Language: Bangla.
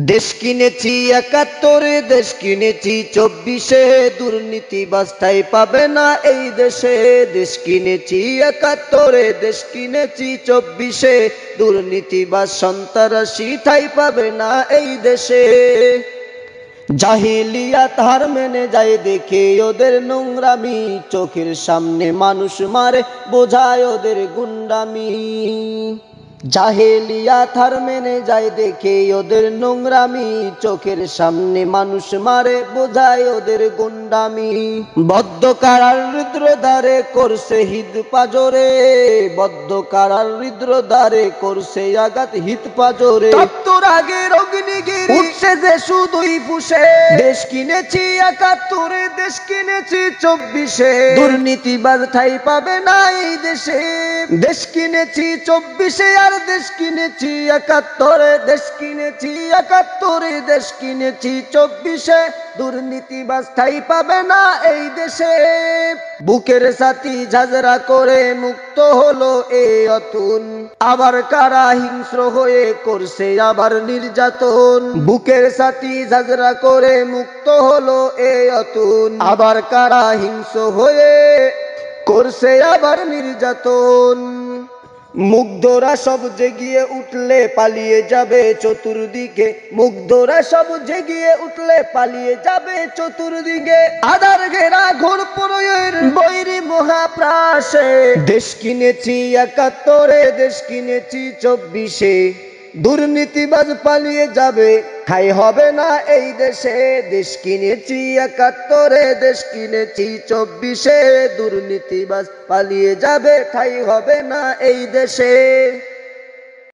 দেশ কিনেছি ৭১, দেশ কিনেছি ২৪, দুর্নীতিবাজ ঠাঁই পাবে না এই দেশে। দেশ কিনেছি ৭১, দেশ কিনেছি ২৪, দুর্নীতিবাজ সন্ত্রাসী ঠাঁই পাবে না এই দেশে। জাহিলিয়াত হার মেনে যায় দেখে ওদের নোংরামি, চোখের সামনে মানুষ মারে বোঝায় ওদের গুন্ডামি। জাহেলিয়াত হার মেনে যায় দেখে ওদের নোংরামি, চোখের সামনে মানুষ মারে বোঝায় ওদের গুন্ডামি। বদ্ধ কারার হৃদ্রদ্বারে করছে হিত পাজরে, বদ্ধ কারার হৃদ্রদ্বারে করছে আঘাত হিত পাজরে। তোর আগের অগ্নিগিরি উঠছে যে শুধুই ফুসে, দেশ কিনেছি ৭১, দেশ কিনেছি ২৪, দুর্নীতিবাজ ঠাঁই পাবে না এই দেশে। দেশ কিনেছি ২৪ আর দেশ কিনেছি ৭১, দেশ কিনেছি ৭১, দেশ কিনেছি ২৪, দুর্নীতিবাজ ঠাঁই পাবে না এই দেশে। বুকের ছাতি ঝাঁঝরা করে মুক্ত হলো এই অতুন, আবার কারা হিংস্র হয়ে করছে আবার নির্যাতন। বুকের ছাতি ঝাঁঝরা করে মুক্ত হলো এই অতুন, আবার কারা হিংস্র হয়ে করছে আবার নির্যাতন। মুগ্ধরা সব জেগিয়ে উঠলে পালিয়ে যাবে চতুর্দিকে, মুগ্ধরা সব জেগিয়ে উঠলে পালিয়ে যাবে চতুর্দিকে। আধার ঘেরা ঘোর প্রলয়ের বৈরী মহাপ্রাসে, দেশ কিনেছি ৭১, দেশ কিনেছি ২৪, দুর্নীতিবাজ পালিয়ে যাবে ঠাঁই হবে না এই দেশে। দেশ কিনেছি ৭১, দেশ কিনেছি ২৪, দুর্নীতিবাজ পালিয়ে যাবে ঠাঁই হবে না এই দেশে।